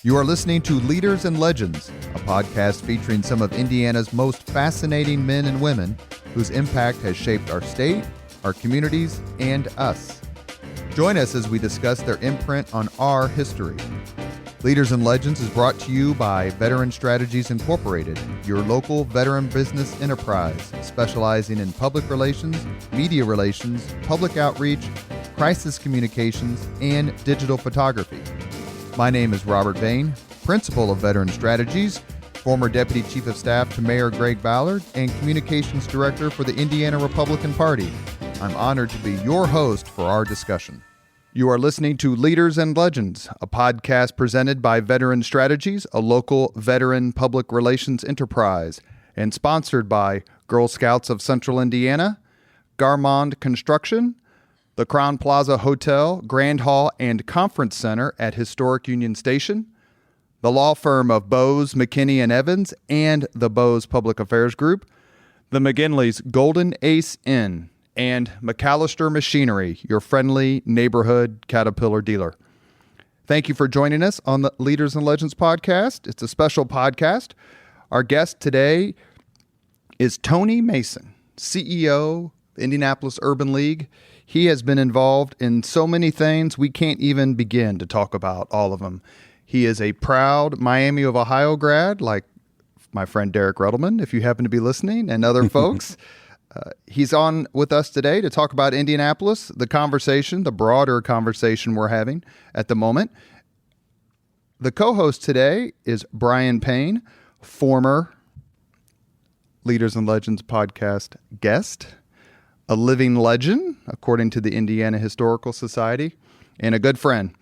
You are listening to Leaders and Legends, a podcast featuring some of Indiana's most fascinating men and women whose impact has shaped our state, our communities, and us. Join us as we discuss their imprint on our history. Leaders and Legends is brought to you by Veteran Strategies Incorporated, your local veteran business enterprise specializing in public relations, media relations, public outreach, crisis communications, and digital photography. My name is Robert Payne, Principal of Veteran Strategies, former Deputy Chief of Staff to Mayor Greg Ballard, and Communications Director for the Indiana Republican Party. I'm honored to be your host for our discussion. You are listening to Leaders and Legends, a podcast presented by Veteran Strategies, a local veteran public relations enterprise, and sponsored by Girl Scouts of Central Indiana, Garmond Construction, the Crown Plaza Hotel, Grand Hall, and Conference Center at Historic Union Station, the law firm of Bose, McKinney & Evans, and the Bose Public Affairs Group, the McGinley's Golden Ace Inn, and McAllister Machinery, your friendly neighborhood Caterpillar dealer. Thank you for joining us on the Leaders and Legends podcast. It's a special podcast. Our guest today is Tony Mason, CEO, Indianapolis Urban League. He has been involved in so many things, we can't even begin to talk about all of them. He is a proud Miami of Ohio grad, like my friend Derek Ruddleman, if you happen to be listening, and other folks. He's on with us today to talk about Indianapolis, the broader conversation we're having at the moment. The co-host today is Brian Payne, former Leaders and Legends podcast guest, a living legend, according to the Indiana Historical Society, and a good friend.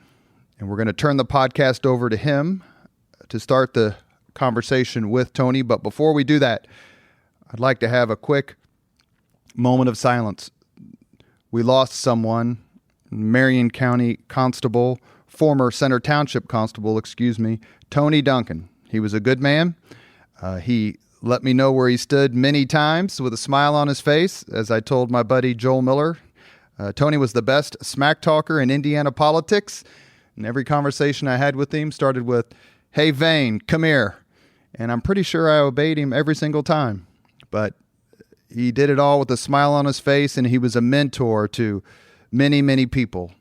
And we're going to turn the podcast over to him to start the conversation with Tony. But before we do that, I'd like to have a quick moment of silence. We lost someone, Marion County Constable, former Center Township Constable, Tony Duncan. He was a good man. He let me know where he stood many times with a smile on his face, as I told my buddy Joel Miller. Tony was the best smack talker in Indiana politics, and every conversation I had with him started with, "Hey, Vane, come here." And I'm pretty sure I obeyed him every single time. But he did it all with a smile on his face, and he was a mentor to many, many people.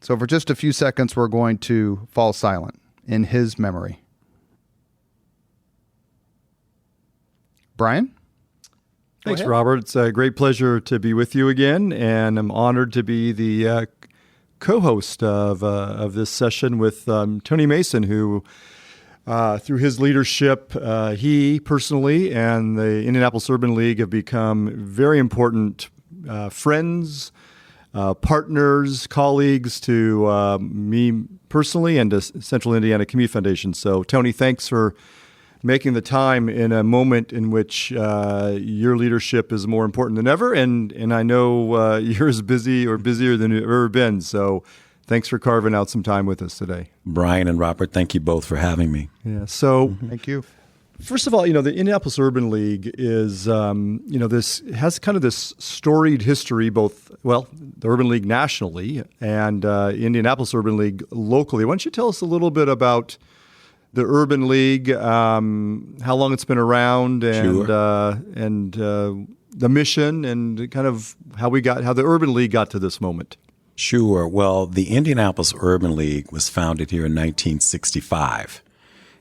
So for just a few seconds, we're going to fall silent in his memory. Brian? Thanks, Robert. It's a great pleasure to be with you again, and I'm honored to be the co-host of this session with Tony Mason, who through his leadership, he personally and the Indianapolis Urban League have become very important friends, partners, colleagues to me personally and to Central Indiana Community Foundation. So, Tony, thanks for making the time in a moment in which your leadership is more important than ever, and I know you're as busy or busier than you've ever been. So thanks for carving out some time with us today. Brian and Robert, thank you both for having me. Yeah. So Thank you. First of all, the Indianapolis Urban League is, this has kind of this storied history, both, the Urban League nationally and Indianapolis Urban League locally. Why don't you tell us a little bit about the Urban League, how long it's been around, and Sure. The mission, and kind of how the Urban League got to this moment. Sure. Well, the Indianapolis Urban League was founded here in 1965.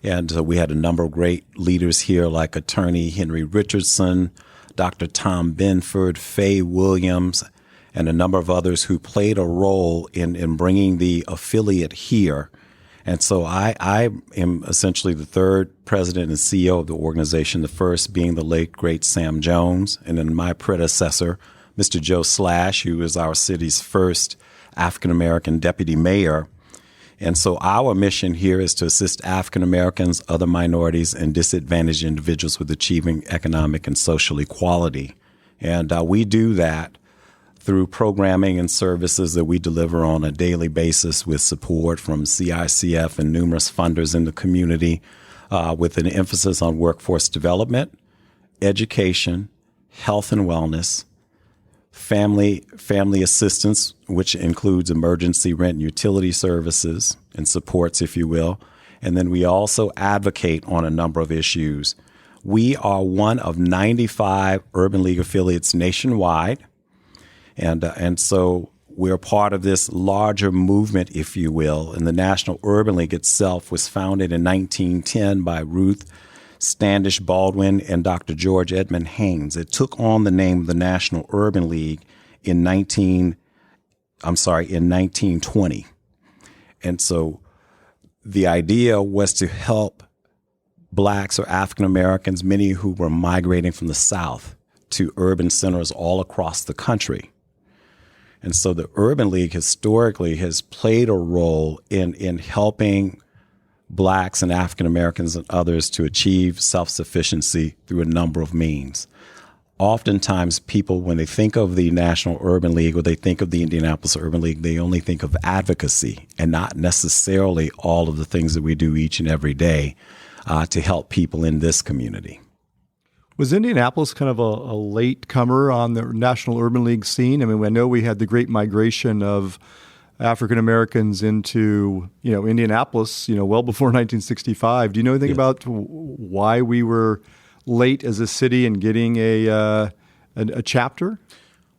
And we had a number of great leaders here, like Attorney Henry Richardson, Dr. Tom Benford, Faye Williams, and a number of others who played a role in bringing the affiliate here. And so I am essentially the third president and CEO of the organization, the first being the late, great Sam Jones, and then my predecessor, Mr. Joe Slash, who was our city's first African-American deputy mayor. And so our mission here is to assist African-Americans, other minorities, and disadvantaged individuals with achieving economic and social equality. And we do that through programming and services that we deliver on a daily basis with support from CICF and numerous funders in the community, with an emphasis on workforce development, education, health and wellness, family assistance, which includes emergency rent and utility services and supports, if you will, And then we also advocate on a number of issues. We are one of 95 Urban League affiliates nationwide. And so we're part of this larger movement, if you will. And the National Urban League itself was founded in 1910 by Ruth Standish Baldwin and Dr. George Edmund Haynes. It took on the name of the National Urban League in 1920. And so the idea was to help blacks or African Americans, many who were migrating from the South to urban centers all across the country. And so the Urban League historically has played a role in helping blacks and African Americans and others to achieve self-sufficiency through a number of means. Oftentimes people, when they think of the National Urban League or they think of the Indianapolis Urban League, they only think of advocacy and not necessarily all of the things that we do each and every day to help people in this community. Was Indianapolis kind of a late comer on the National Urban League scene? I mean, I know we had the great migration of African Americans into, Indianapolis, well before 1965. Do you know anything about why we were late as a city in getting a chapter?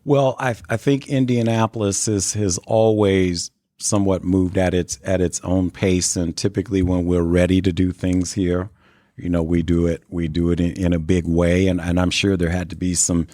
Well, I think Indianapolis has always somewhat moved at its own pace, and typically when we're ready to do things here, we do it in a big way, and I'm sure there had to be some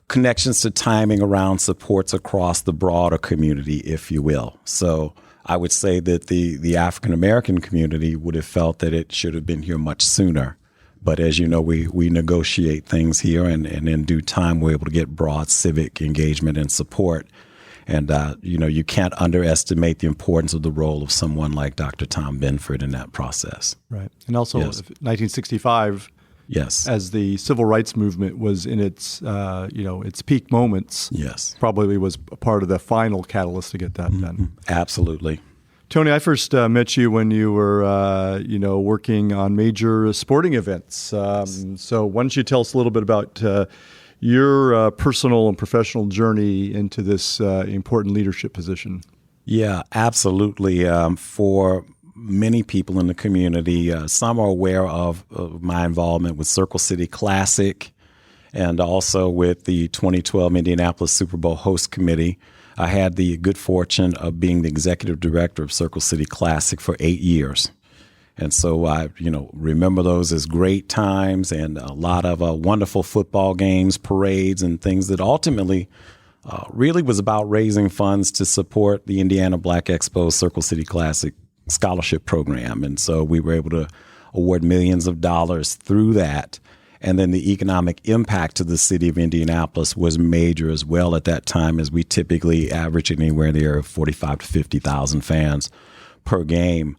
connections to timing around supports across the broader community, if you will. So I would say that the African American community would have felt that it should have been here much sooner. But as you know, we negotiate things here, and in due time, we're able to get broad civic engagement and support. And, you can't underestimate the importance of the role of someone like Dr. Tom Benford in that process. Right. And also 1965, yes, as the civil rights movement was in its, its peak moments, yes, probably was a part of the final catalyst to get that done. Absolutely. Tony, I first met you when you were, working on major sporting events. So why don't you tell us a little bit about your personal and professional journey into this important leadership position? Yeah, absolutely. For many people in the community, some are aware of my involvement with Circle City Classic and also with the 2012 Indianapolis Super Bowl host committee. I had the good fortune of being the executive director of Circle City Classic for 8 years. And so I, remember those as great times and a lot of wonderful football games, parades, and things that ultimately really was about raising funds to support the Indiana Black Expo Circle City Classic scholarship program. And so we were able to award millions of dollars through that. And then the economic impact to the city of Indianapolis was major as well at that time, as we typically average anywhere near 45 to 50,000 fans per game.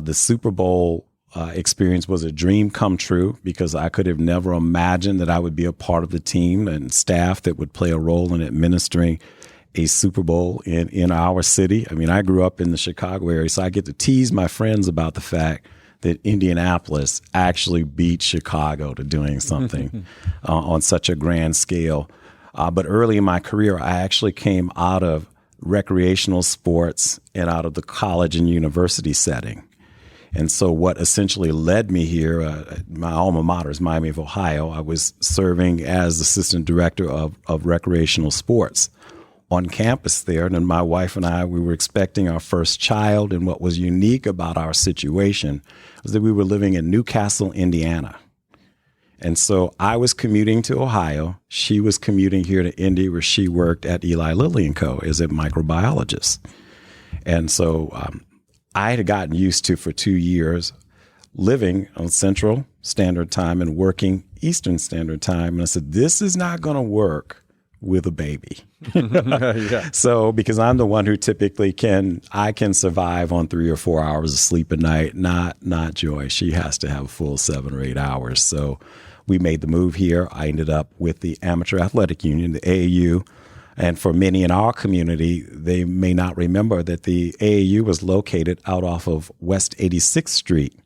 The Super Bowl experience was a dream come true because I could have never imagined that I would be a part of the team and staff that would play a role in administering a Super Bowl in our city. I mean, I grew up in the Chicago area, so I get to tease my friends about the fact that Indianapolis actually beat Chicago to doing something on such a grand scale. But early in my career, I actually came out of recreational sports and out of the college and university setting. And so what essentially led me here, my alma mater is Miami of Ohio. I was serving as assistant director of recreational sports on campus there. And then my wife and I, we were expecting our first child. And what was unique about our situation was that we were living in Newcastle, Indiana. And so I was commuting to Ohio. She was commuting here to Indy, where she worked at Eli Lilly & Co. as a microbiologist. And so I had gotten used to, for 2 years, living on Central Standard Time and working Eastern Standard Time. And I said, this is not going to work with a baby. Yeah. So because I'm the one who typically can survive on 3 or 4 hours of sleep a night, not Joy. She has to have a full 7 or 8 hours. So we made the move here. I ended up with the Amateur Athletic Union, the AAU. And for many in our community, they may not remember that the AAU was located out off of West 86th Street.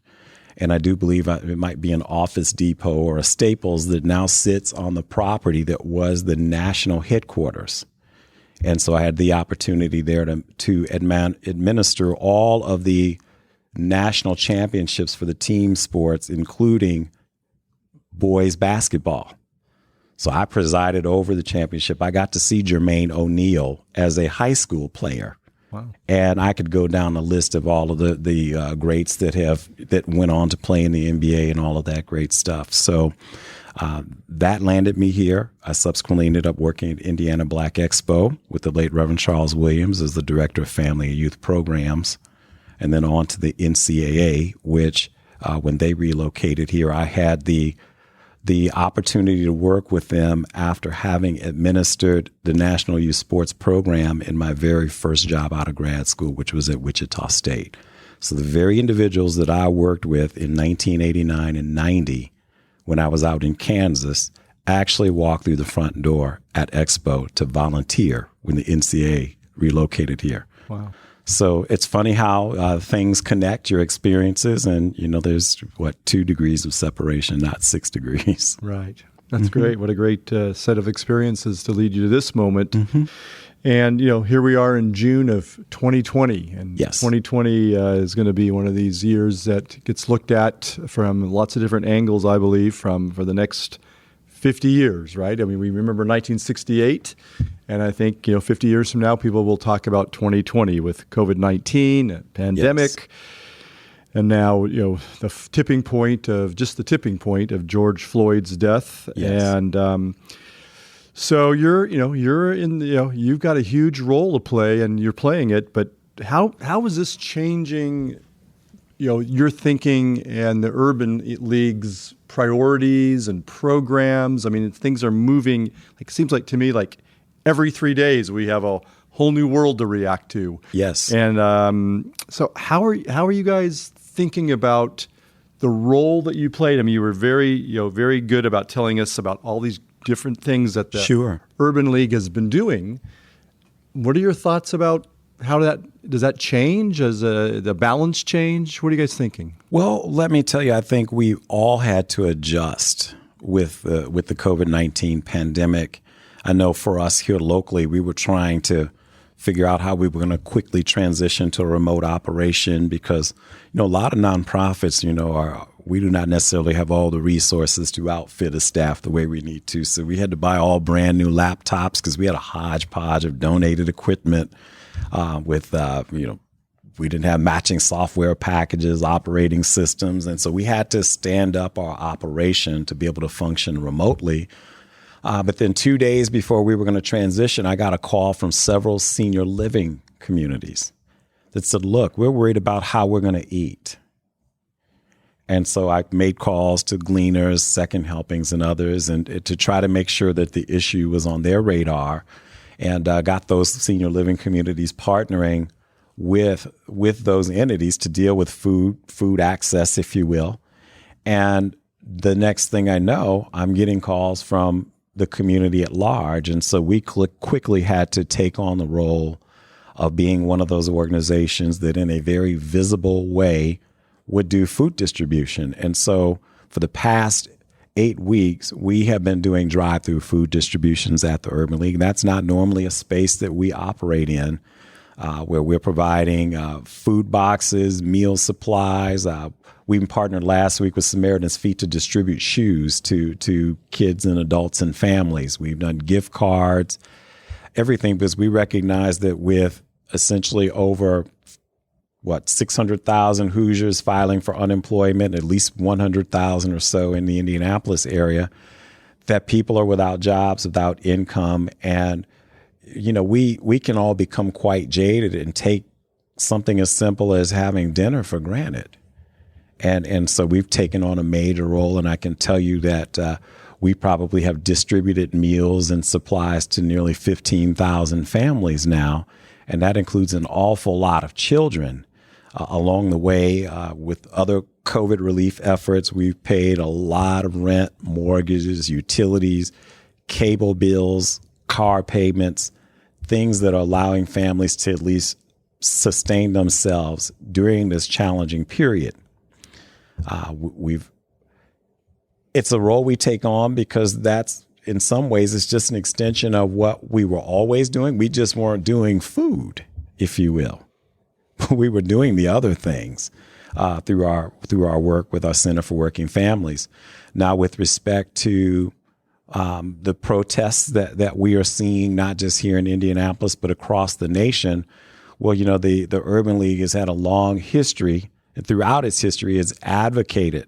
And I do believe it might be an Office Depot or a Staples that now sits on the property that was the national headquarters. And so I had the opportunity there to administer all of the national championships for the team sports, including boys basketball. So I presided over the championship. I got to see Jermaine O'Neal as a high school player. Wow. And I could go down the list of all of the greats that went on to play in the NBA and all of that great stuff. So that landed me here. I subsequently ended up working at Indiana Black Expo with the late Reverend Charles Williams as the Director of Family and Youth Programs, and then on to the NCAA, which when they relocated here, I had the opportunity to work with them after having administered the National Youth Sports Program in my very first job out of grad school, which was at Wichita State. So the very individuals that I worked with in 1989 and 90, when I was out in Kansas, actually walked through the front door at Expo to volunteer when the NCAA relocated here. Wow. So it's funny how things connect, your experiences, and, there's, 2 degrees of separation, not 6 degrees. Right. That's great. What a great set of experiences to lead you to this moment. Mm-hmm. And, here we are in June of 2020. And Yes. 2020 is going to be one of these years that gets looked at from lots of different angles, I believe, for the next 50 years, right? I mean, we remember 1968, and I think, 50 years from now, people will talk about 2020 with COVID-19, pandemic, Yes. and now, the tipping point of George Floyd's death. Yes. And so you're in, you've got a huge role to play, and you're playing it, but how is this changing, your thinking and the Urban League's priorities and programs? I mean, things are moving. It seems like to me, like every 3 days we have a whole new world to react to. Yes. And so how are you guys thinking about the role that you played? I mean, you were very good about telling us about all these different things that the Sure. Urban League has been doing. What are your thoughts about how does that change? Does the balance change? What are you guys thinking? Well, let me tell you, I think we all had to adjust with the COVID-19 pandemic. I know for us here locally, we were trying to figure out how we were going to quickly transition to a remote operation because, a lot of nonprofits, we do not necessarily have all the resources to outfit a staff the way we need to. So we had to buy all brand new laptops because we had a hodgepodge of donated equipment we didn't have matching software packages, operating systems. And so we had to stand up our operation to be able to function remotely. But then 2 days before we were going to transition, I got a call from several senior living communities that said, look, we're worried about how we're going to eat. And so I made calls to Gleaners, Second Helpings, and others, and to try to make sure that the issue was on their radar, and got those senior living communities partnering with those entities to deal with food access, if you will. And the next thing I know, I'm getting calls from the community at large. And so we quickly had to take on the role of being one of those organizations that in a very visible way would do food distribution. And so for the past 8 weeks, we have been doing drive-through food distributions at the Urban League. That's not normally a space that we operate in, where we're providing food boxes, meal supplies. We partnered last week with Samaritan's Feet to distribute shoes to kids and adults and families. We've done gift cards, everything, because we recognize that with essentially over 600,000 Hoosiers filing for unemployment, at least 100,000 or so in the Indianapolis area, that people are without jobs, without income. And, we can all become quite jaded and take something as simple as having dinner for granted. And so we've taken on a major role, and I can tell you that we probably have distributed meals and supplies to nearly 15,000 families now, and that includes an awful lot of children. Along the way, with other COVID relief efforts, we've paid a lot of rent, mortgages, utilities, cable bills, car payments, things that are allowing families to at least sustain themselves during this challenging period. It's a role we take on because that's, in some ways, it's just an extension of what we were always doing. We just weren't doing food, if you will. We were doing the other things. through our work with our Center for Working Families. Now, with respect to the protests that we are seeing, not just here in Indianapolis, but across the nation, well, the Urban League has had a long history, and throughout its history has advocated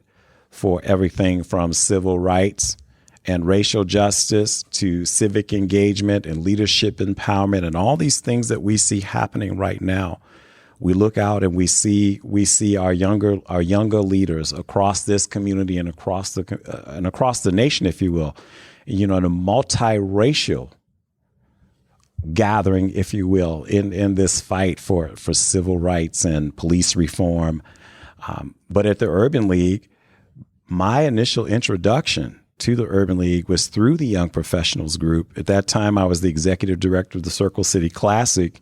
for everything from civil rights and racial justice to civic engagement and leadership empowerment and all these things that we see happening right now. We look out and we see our younger leaders across this community and across the nation, if you will, in a multiracial gathering, if you will, in this fight for civil rights and police reform. But at the Urban League, my initial introduction to the Urban League was through the Young Professionals Group. At that time, I was the executive director of the Circle City Classic,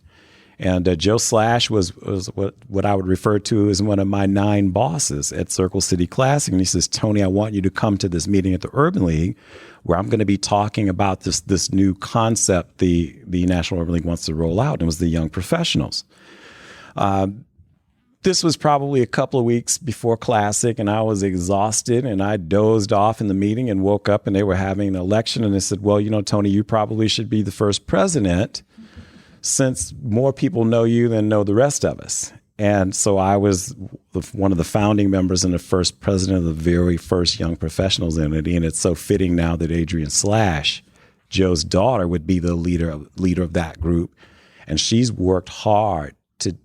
and Joe Slash was what I would refer to as one of my 9 bosses at Circle City Classic. And he says, "Tony, I want you to come to this meeting at the Urban League where I'm going to be talking about this new concept the National Urban League wants to roll out." And it was the Young Professionals. This was probably a couple of weeks before Classic, and I was exhausted, and I dozed off in the meeting and woke up, and they were having an election, and they said, "Well, Tony, you probably should be the first president since more people know you than know the rest of us." And so I was one of the founding members and the first president of the very first Young Professionals entity, and it's so fitting now that Adrienne Slash, Joe's daughter, would be the leader of that group, and she's worked hard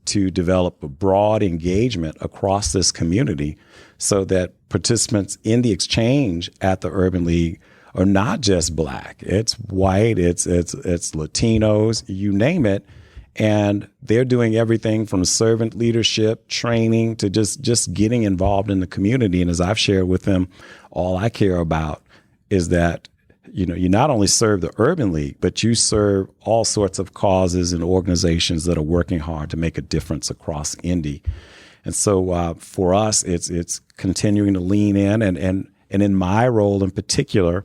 to develop a broad engagement across this community so that participants in the exchange at the Urban League are not just Black. It's white, it's Latinos, you name it. And they're doing everything from servant leadership, training, to just getting involved in the community. And as I've shared with them, all I care about is that you not only serve the Urban League, but you serve all sorts of causes and organizations that are working hard to make a difference across Indy. And so for us, it's continuing to lean in. And in my role in particular,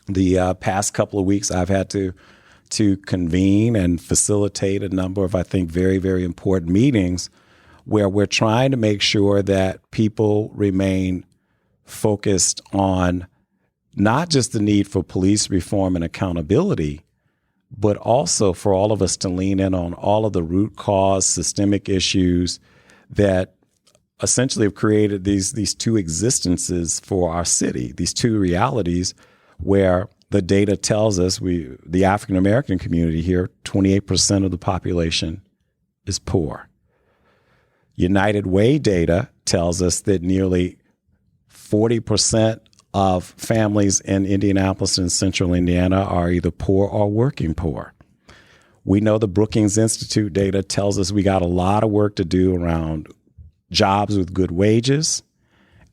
the past couple of weeks, I've had to convene and facilitate a number of, I think, very, very important meetings where we're trying to make sure that people remain focused on not just the need for police reform and accountability, but also for all of us to lean in on all of the root cause systemic issues that essentially have created these two existences for our city, these two realities where the data tells us the African American community here, 28% of the population is poor. United Way data tells us that nearly 40% of families in Indianapolis and central Indiana are either poor or working poor. We know the Brookings Institute data tells us we got a lot of work to do around jobs with good wages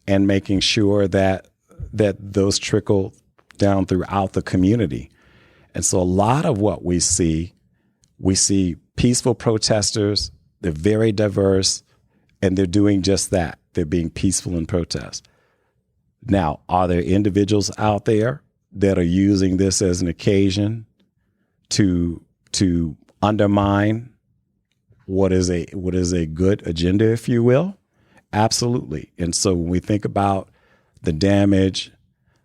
and making sure that those trickle down throughout the community. And so a lot of what we see peaceful protesters, they're very diverse, and they're doing just that. They're being peaceful in protest. Now, are there individuals out there that are using this as an occasion to undermine what is a good agenda, if you will? Absolutely. And so when we think about the damage,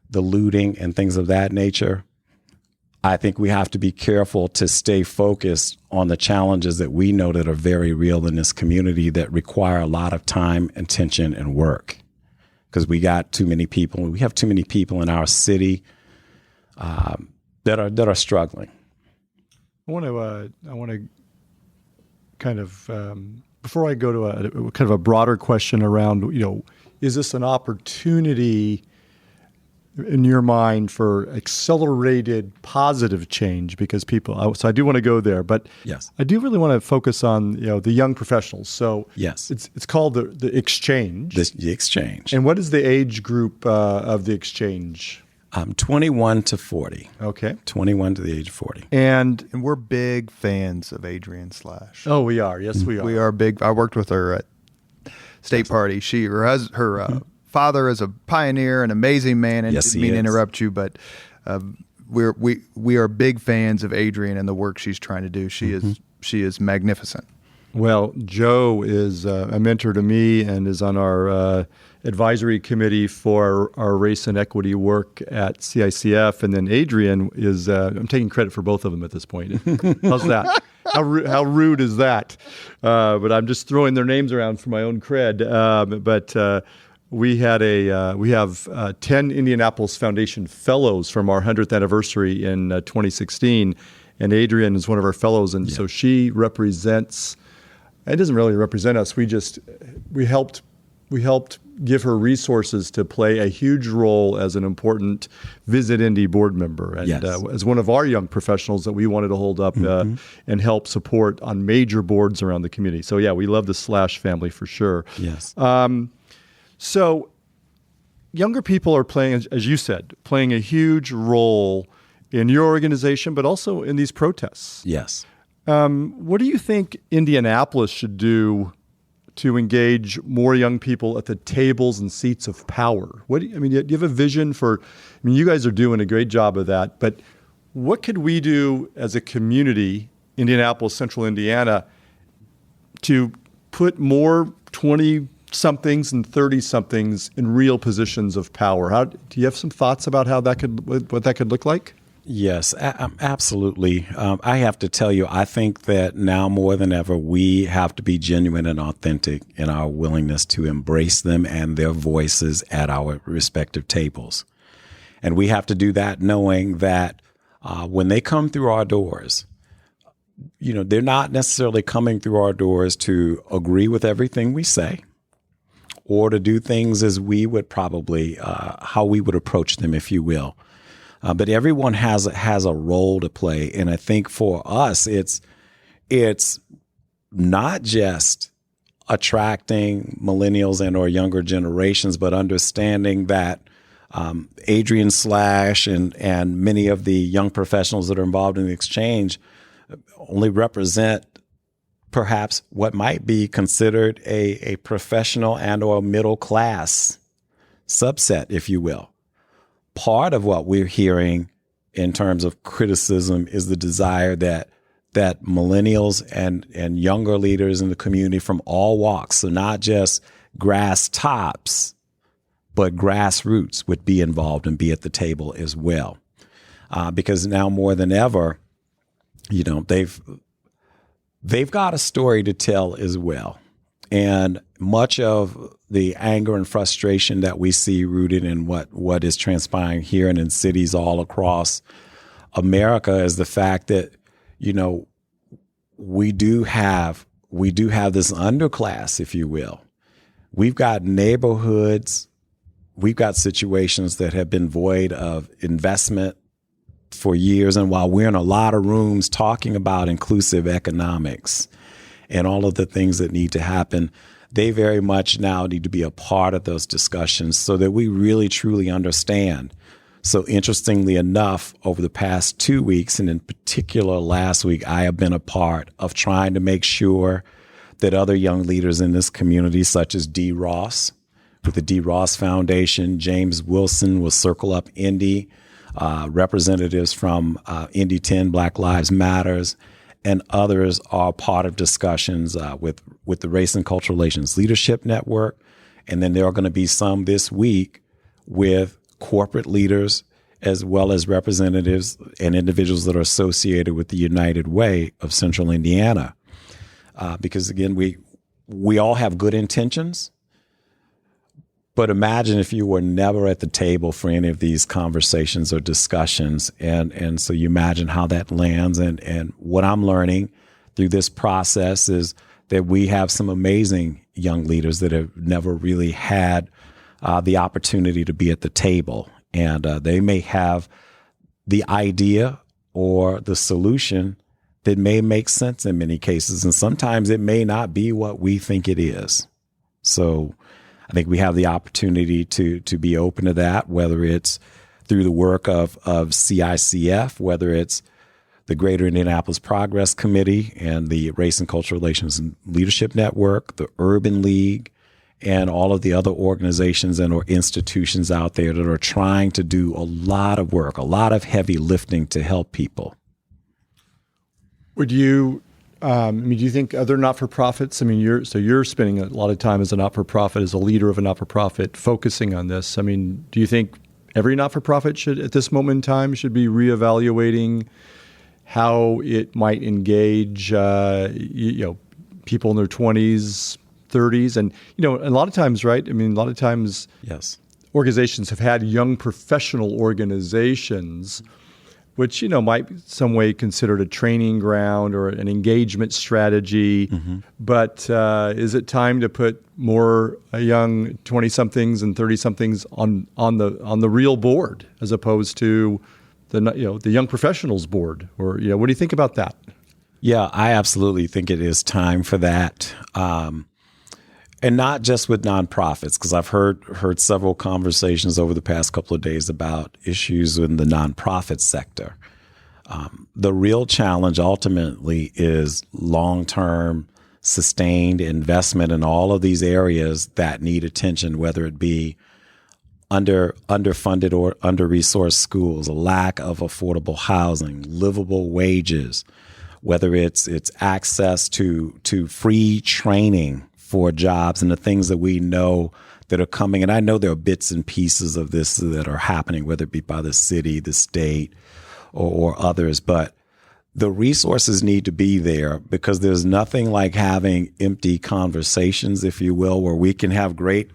the looting, and things of that nature, I think we have to be careful to stay focused on the challenges that we know that are very real in this community that require a lot of time, attention, and work. Because we have too many people in our city that are struggling. I want to kind of before I go to a kind of a broader question around, is this an opportunity in your mind for accelerated positive change? Because so I do want to go there, but yes, I do really want to focus on the young professionals. So yes, it's called the exchange. The exchange. And what is the age group of the exchange? 21 to 40. Okay, 21 to the age of 40. And we're big fans of Adrienne Slash. Oh, we are. Yes, we are. We are big. I worked with her at State Party. Her father is a pioneer, an amazing man, and yes, didn't mean to interrupt you, but we are big fans of Adrienne and the work she's trying to do. She is magnificent. Well, Joe is a mentor to me and is on our advisory committee for our race and equity work at CICF. And then Adrian is, I'm taking credit for both of them at this point. How's that? How rude is that? But I'm just throwing their names around for my own cred. We have 10 Indianapolis Foundation Fellows from our 100th anniversary in 2016. And Adrian is one of our fellows. And so she represents, it doesn't really represent us. We helped give her resources to play a huge role as an important Visit Indy board member. And as one of our young professionals that we wanted to hold up and help support on major boards around the community. So yeah, we love the Slash family for sure. Yes. So younger people are playing, as you said, playing a huge role in your organization, but also in these protests. Yes. What do you think Indianapolis should do to engage more young people at the tables and seats of power? Do you have a vision for, you guys are doing a great job of that, but what could we do as a community, Indianapolis, Central Indiana, to put more 20-somethings and 30-somethings in real positions of power? Do you have some thoughts about what that could look like? Yes, absolutely. I have to tell you, I think that now more than ever, we have to be genuine and authentic in our willingness to embrace them and their voices at our respective tables. And we have to do that knowing that when they come through our doors, they're not necessarily coming through our doors to agree with everything we say or to do things as we would probably, how we would approach them, if you will. But everyone has a role to play, and I think for us, it's not just attracting millennials and or younger generations, but understanding that Adrian Slash and many of the young professionals that are involved in the exchange only represent perhaps what might be considered a professional and or middle class subset, if you will. Part of what we're hearing in terms of criticism is the desire that millennials and younger leaders in the community from all walks, so not just grass tops, but grassroots, would be involved and be at the table as well. Because now more than ever, they've got a story to tell as well. And much of the anger and frustration that we see rooted in what is transpiring here and in cities all across America is the fact that, we do have this underclass, if you will. We've got neighborhoods, we've got situations that have been void of investment for years. And while we're in a lot of rooms talking about inclusive economics and all of the things that need to happen, they very much now need to be a part of those discussions so that we really, truly understand. So interestingly enough, over the past 2 weeks, and in particular last week, I have been a part of trying to make sure that other young leaders in this community, such as D. Ross, with the D. Ross Foundation, James Wilson with Circle Up Indy, representatives from Indy 10, Black Lives Matters, and others are part of discussions with the Race and Cultural Relations Leadership Network. And then there are going to be some this week with corporate leaders as well as representatives and individuals that are associated with the United Way of Central Indiana. Because again, we all have good intentions, but imagine if you were never at the table for any of these conversations or discussions. And so you imagine how that lands. And what I'm learning through this process is that we have some amazing young leaders that have never really had the opportunity to be at the table. And they may have the idea or the solution that may make sense in many cases. And sometimes it may not be what we think it is. So I think we have the opportunity to be open to that, whether it's through the work of CICF, whether it's the Greater Indianapolis Progress Committee and the Race and Cultural Relations and Leadership Network, the Urban League, and all of the other organizations and or institutions out there that are trying to do a lot of work, a lot of heavy lifting to help people. Would you Do you think other not-for-profits? You're spending a lot of time as a not-for-profit, as a leader of a not-for-profit, focusing on this. Do you think every not-for-profit should, at this moment in time, should be reevaluating how it might engage, people in their 20s, 30s, and a lot of times, right? Yes, organizations have had young professional organizations, which, might some way considered a training ground or an engagement strategy. Mm-hmm. But is it time to put more young 20-somethings and 30-somethings on the real board as opposed to the young professionals board? Or what do you think about that? Yeah, I absolutely think it is time for that. And not just with nonprofits, because I've heard several conversations over the past couple of days about issues in the nonprofit sector. The real challenge ultimately is long-term, sustained investment in all of these areas that need attention, whether it be underfunded or under-resourced schools, a lack of affordable housing, livable wages, whether it's access to free training for jobs and the things that we know that are coming. And I know there are bits and pieces of this that are happening, whether it be by the city, the state, or others. But the resources need to be there, because there's nothing like having empty conversations, if you will, where we can have great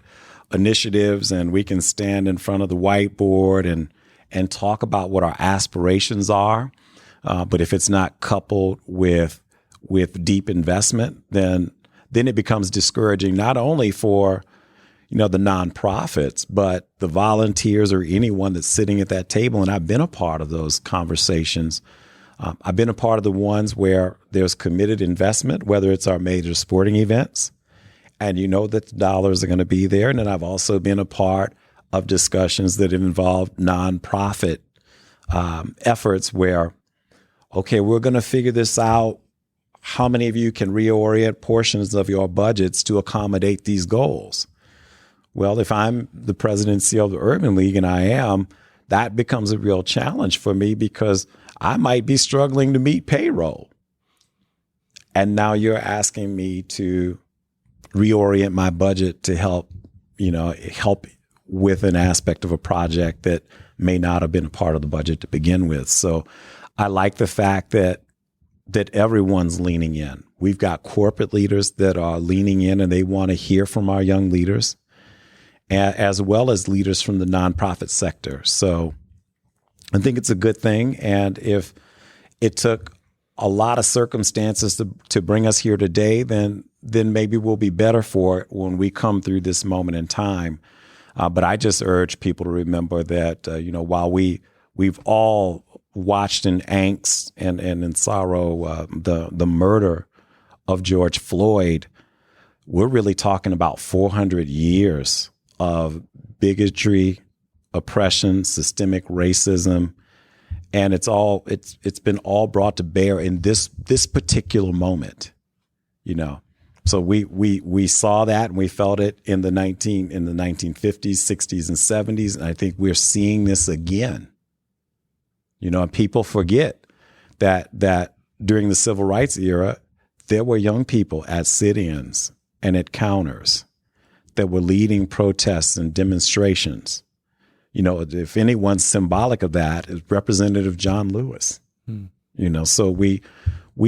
initiatives and we can stand in front of the whiteboard and talk about what our aspirations are. But if it's not coupled with deep investment, then it becomes discouraging, not only for, the nonprofits, but the volunteers or anyone that's sitting at that table. And I've been a part of those conversations. I've been a part of the ones where there's committed investment, whether it's our major sporting events, and that the dollars are going to be there. And then I've also been a part of discussions that have involved nonprofit efforts where, okay, we're going to figure this out. How many of you can reorient portions of your budgets to accommodate these goals? Well, if I'm the president and CEO of the Urban League, and I am, that becomes a real challenge for me, because I might be struggling to meet payroll. And now you're asking me to reorient my budget to help with an aspect of a project that may not have been a part of the budget to begin with. So I like the fact that everyone's leaning in. We've got corporate leaders that are leaning in, and they want to hear from our young leaders, as well as leaders from the nonprofit sector. So I think it's a good thing. And if it took a lot of circumstances to bring us here today, then maybe we'll be better for it when we come through this moment in time. But I just urge people to remember that, while we've all watched in angst and in sorrow the murder of George Floyd, we're really talking about 400 years of bigotry, oppression, systemic racism, and it's been all brought to bear in this particular moment, So we saw that, and we felt it in the 1950s, 60s, and 70s, and I think we're seeing this again. And people forget that during the civil rights era, there were young people at sit-ins and at counters that were leading protests and demonstrations. If anyone's symbolic of that, is Representative John Lewis. So we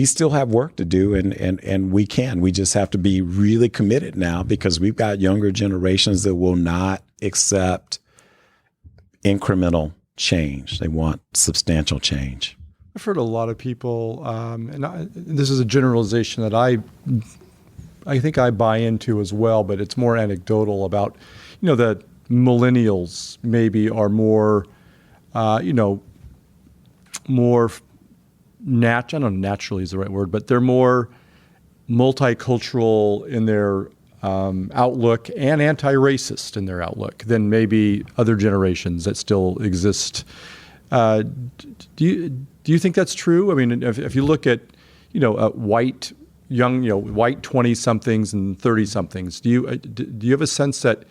still have work to do, and we can. We just have to be really committed now, because we've got younger generations that will not accept incremental change. They want substantial change. I've heard a lot of people, this is a generalization that I think I buy into as well, but it's more anecdotal about, that millennials maybe are more, more I don't know, naturally is the right word, but they're more multicultural in their outlook and anti-racist in their outlook than maybe other generations that still exist. Do you think that's true? If you look at, white 20-somethings and 30-somethings, do you have a sense that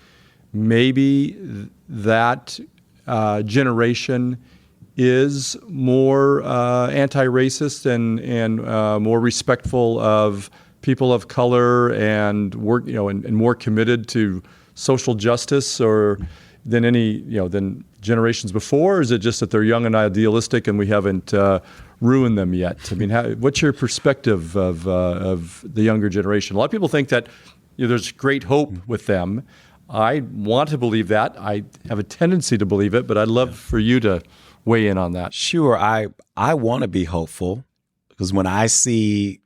maybe that generation is more anti-racist and more respectful of people of color and work, and more committed to social justice or than than generations before? Or is it just that they're young and idealistic and we haven't ruined them yet? I mean, what's your perspective of the younger generation? A lot of people think that there's great hope with them. I want to believe that. I have a tendency to believe it, but I'd love for you to weigh in on that. Sure. I want to be hopeful because when I see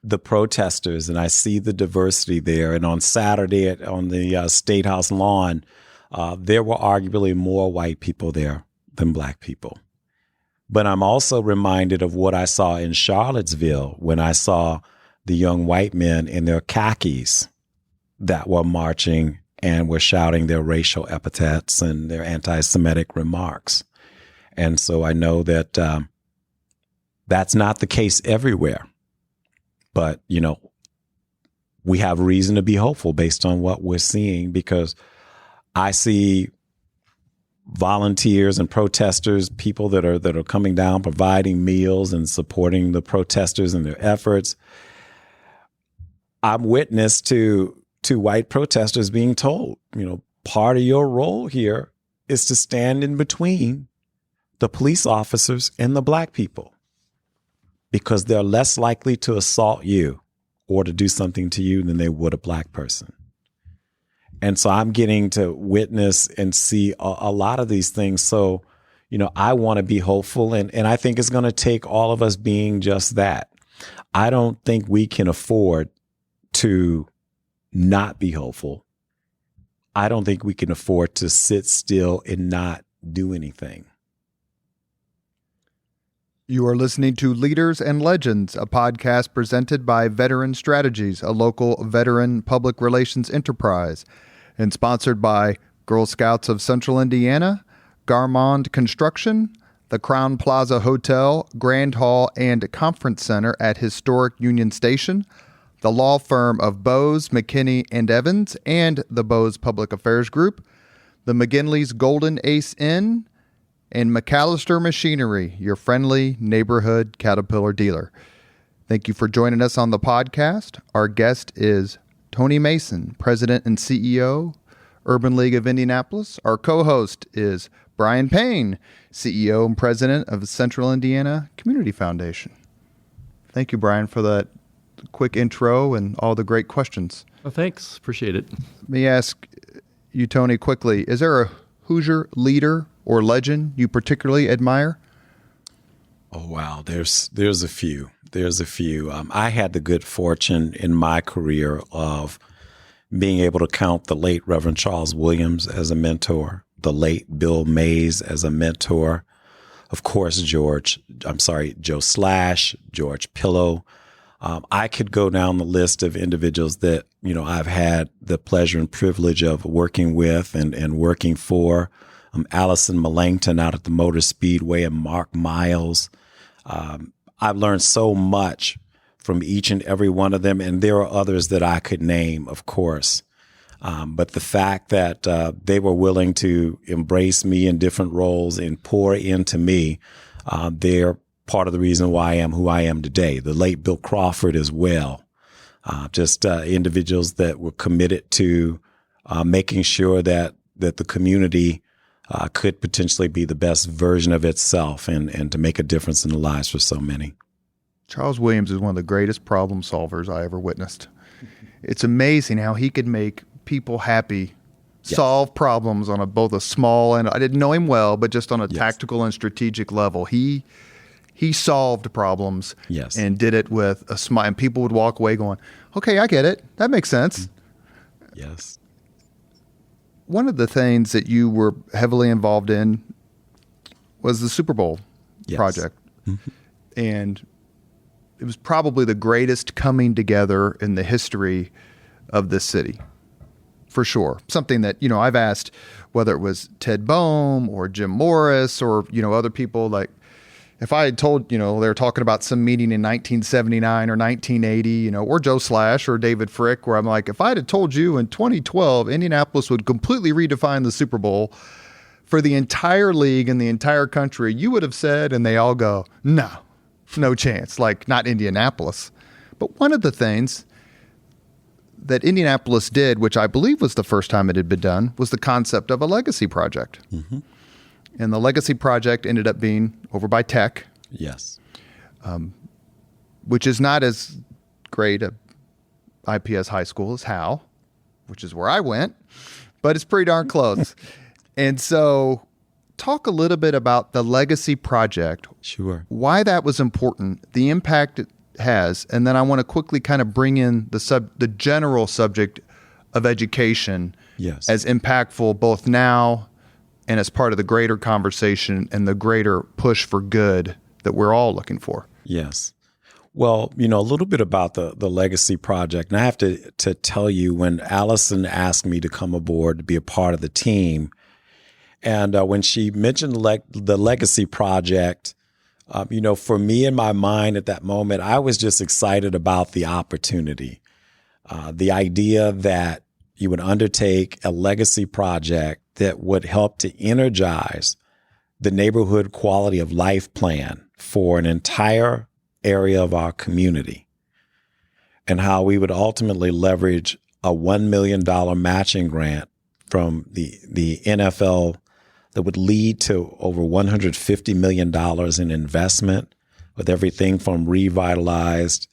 the protesters and I see the diversity there, and on Saturday on the State House lawn, there were arguably more white people there than black people. But I'm also reminded of what I saw in Charlottesville when I saw the young white men in their khakis that were marching and were shouting their racial epithets and their anti-Semitic remarks. And so I know that that's not the case everywhere. But, we have reason to be hopeful based on what we're seeing, because I see volunteers and protesters, people that are coming down, providing meals and supporting the protesters in their efforts. I'm witness to white protesters being told, part of your role here is to stand in between the police officers and the black people, because they're less likely to assault you or to do something to you than they would a black person. And so I'm getting to witness and see a lot of these things. So, I want to be hopeful, and I think it's going to take all of us being just that. I don't think we can afford to not be hopeful. I don't think we can afford to sit still and not do anything. You are listening to Leaders and Legends, a podcast presented by Veteran Strategies, a local veteran public relations enterprise, and sponsored by Girl Scouts of Central Indiana, Garmond Construction, the Crown Plaza Hotel, Grand Hall, and Conference Center at Historic Union Station, the law firm of Bose, McKinney, and Evans, and the Bose Public Affairs Group, the McGinley's Golden Ace Inn, and McAllister Machinery, your friendly neighborhood Caterpillar dealer. Thank you for joining us on the podcast. Our guest is Tony Mason, President and CEO, Urban League of Indianapolis. Our co-host is Brian Payne, CEO and President of the Central Indiana Community Foundation. Thank you, Brian, for that quick intro and all the great questions. Oh, thanks. Appreciate it. Let me ask you, Tony, quickly, is there a Hoosier leader or legend you particularly admire? Oh, wow. There's a few. I had the good fortune in my career of being able to count the late Reverend Charles Williams as a mentor, the late Bill Mays as a mentor, of course, Joe Slash, George Pillow. I could go down the list of individuals that, I've had the pleasure and privilege of working with and working for. Allison Millington out at the Motor Speedway and Mark Miles. I've learned so much from each and every one of them, and there are others that I could name, of course. But the fact that they were willing to embrace me in different roles and pour into me, they're part of the reason why I am who I am today. The late Bill Crawford as well. Just individuals that were committed to making sure that the community could potentially be the best version of itself and to make a difference in the lives for so many. Charles Williams is one of the greatest problem solvers I ever witnessed. It's amazing how he could make people happy, yes, solve problems on both a small and, I didn't know him well, but just on a, yes, tactical and strategic level. He solved problems, yes, and did it with a smile. And people would walk away going, okay, I get it. That makes sense. Yes. One of the things that you were heavily involved in was the Super Bowl, yes, project. Mm-hmm. And it was probably the greatest coming together in the history of this city, for sure. Something that, I've asked whether it was Ted Boehm or Jim Morris or, other people, like, if I had told, they were talking about some meeting in 1979 or 1980, or Joe Slash or David Frick, where I'm like, if I had told you in 2012, Indianapolis would completely redefine the Super Bowl for the entire league and the entire country, you would have said, and they all go, no chance, like not Indianapolis. But one of the things that Indianapolis did, which I believe was the first time it had been done, was the concept of a legacy project. Mm-hmm. And the legacy project ended up being over by Tech. Yes. Which is not as great a IPS high school as Howe, which is where I went, but it's pretty darn close. And so talk a little bit about the legacy project. Sure. Why that was important, the impact it has, and then I want to quickly kind of bring in the general subject of education as impactful both now and as part of the greater conversation and the greater push for good that we're all looking for. Yes. Well, a little bit about the Legacy Project. And I have to tell you, when Allison asked me to come aboard to be a part of the team, and when she mentioned the Legacy Project, for me in my mind at that moment, I was just excited about the opportunity. The idea that you would undertake a legacy project that would help to energize the neighborhood quality of life plan for an entire area of our community, and how we would ultimately leverage a $1 million matching grant from the NFL that would lead to over $150 million in investment, with everything from revitalized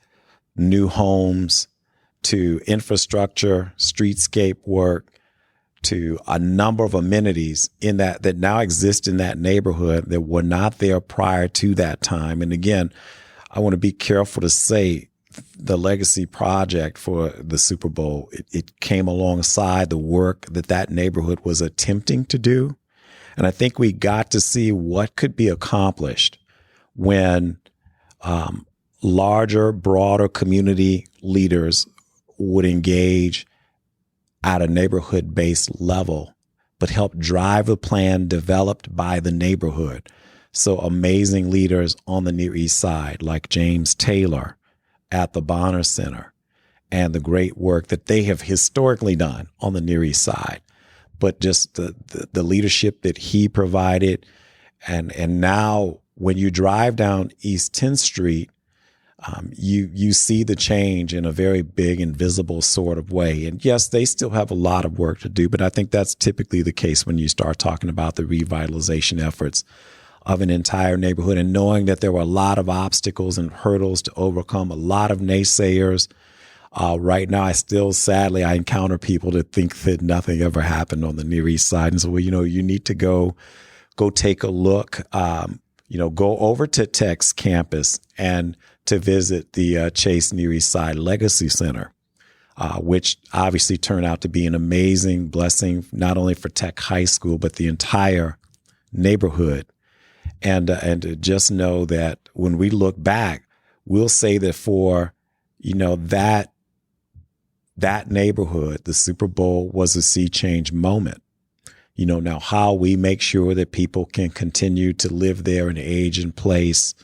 new homes to infrastructure, streetscape work, to a number of amenities in that now exist in that neighborhood that were not there prior to that time. And again, I want to be careful to say the legacy project for the Super Bowl, it came alongside the work that neighborhood was attempting to do. And I think we got to see what could be accomplished when larger, broader community leaders would engage at a neighborhood-based level, but help drive a plan developed by the neighborhood. So amazing leaders on the Near East Side, like James Taylor at the Bonner Center, and the great work that they have historically done on the Near East Side, but just the leadership that he provided. And now when you drive down East 10th Street, you see the change in a very big and visible sort of way. And yes, they still have a lot of work to do, but I think that's typically the case when you start talking about the revitalization efforts of an entire neighborhood, and knowing that there were a lot of obstacles and hurdles to overcome, a lot of naysayers. Right now, sadly, I encounter people that think that nothing ever happened on the Near East Side. And so, you need to go take a look, go over to Tech's campus and to visit the Chase Near East Side Legacy Center, which obviously turned out to be an amazing blessing, not only for Tech High School, but the entire neighborhood. And to just know that when we look back, we'll say that for, that neighborhood, the Super Bowl was a sea change moment. Now how we make sure that people can continue to live there and age in place.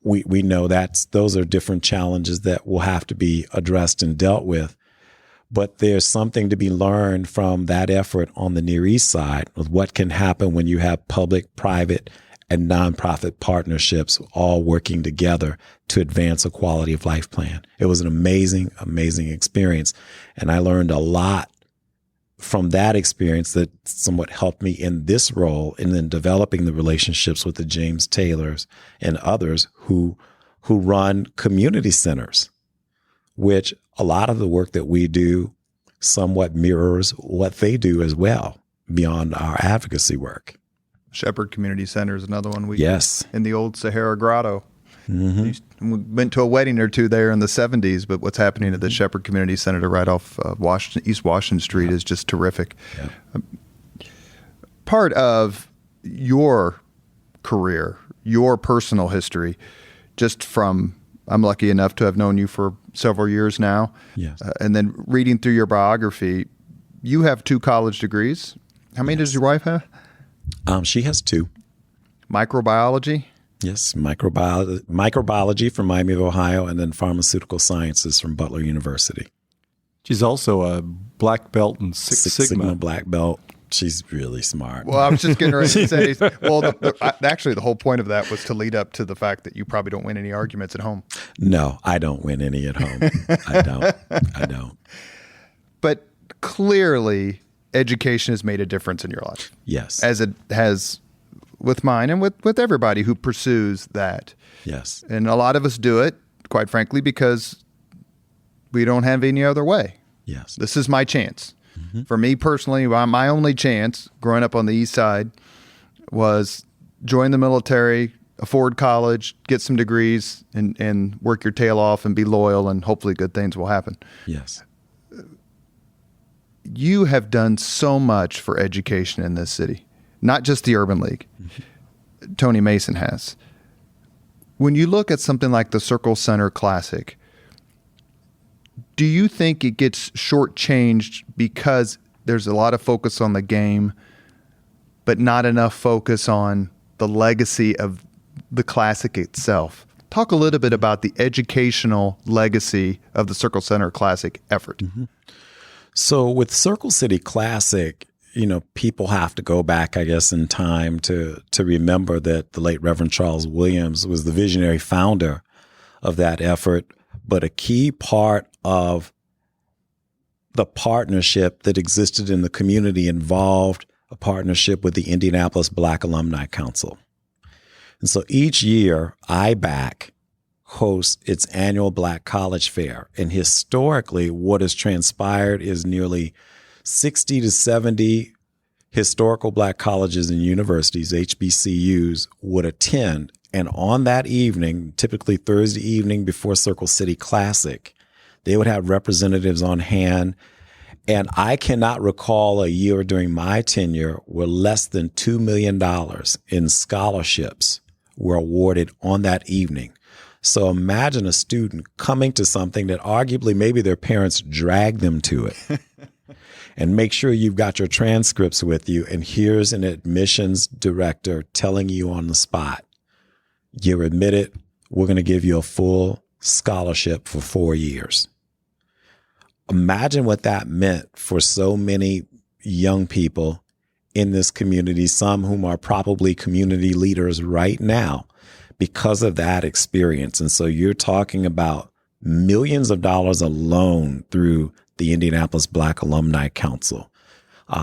We know those are different challenges that will have to be addressed and dealt with. But there's something to be learned from that effort on the Near East Side with what can happen when you have public, private, and nonprofit partnerships all working together to advance a quality of life plan. It was an amazing, amazing experience. And I learned a lot from that experience that somewhat helped me in this role, and then developing the relationships with the James Taylors and others who run community centers, which a lot of the work that we do somewhat mirrors what they do as well, beyond our advocacy work. Shepherd Community Center is another one. Yes. In the old Sahara Grotto. Mm-hmm. We went to a wedding or two there in the 70s, but what's happening at the Shepherd Community Center right off East Washington Street is just terrific. Yeah. Part of your career, your personal history, just from, I'm lucky enough to have known you for several years now. Yes. And then reading through your biography, you have 2 college degrees. How many does your wife have? She has 2. Microbiology? Yes, microbiology from Miami of Ohio, and then pharmaceutical sciences from Butler University. She's also a black belt in Six Sigma black belt. She's really smart. Well, I was just getting ready to say, actually, the whole point of that was to lead up to the fact that you probably don't win any arguments at home. No, I don't win any at home. I don't. But clearly, education has made a difference in your life. Yes. As it has with mine and with everybody who pursues that. Yes. And a lot of us do it, quite frankly, because we don't have any other way. Yes. This is my chance. Mm-hmm. For me personally, my only chance growing up on the East Side was join the military, afford college, get some degrees, and work your tail off and be loyal, and hopefully good things will happen. Yes. You have done so much for education in this city, not just the Urban League. Mm-hmm. Tony Mason has. When you look at something like the Circle Center Classic, do you think it gets shortchanged because there's a lot of focus on the game, but not enough focus on the legacy of the Classic itself? Talk a little bit about the educational legacy of the Circle Center Classic effort. Mm-hmm. So with Circle City Classic, people have to go back, I guess, in time to remember that the late Reverend Charles Williams was the visionary founder of that effort. But a key part of the partnership that existed in the community involved a partnership with the Indianapolis Black Alumni Council. And so each year, IBAC hosts its annual Black College Fair. And historically, what has transpired is nearly 60 to 70 historical Black colleges and universities, HBCUs, would attend. And on that evening, typically Thursday evening before Circle City Classic, they would have representatives on hand. And I cannot recall a year during my tenure where less than $2 million in scholarships were awarded on that evening. So imagine a student coming to something that arguably maybe their parents dragged them to it. And make sure you've got your transcripts with you. And here's an admissions director telling you on the spot, you're admitted, we're going to give you a full scholarship for 4 years. Imagine what that meant for so many young people in this community, some whom are probably community leaders right now because of that experience. And so you're talking about millions of dollars alone through the Indianapolis Black Alumni Council.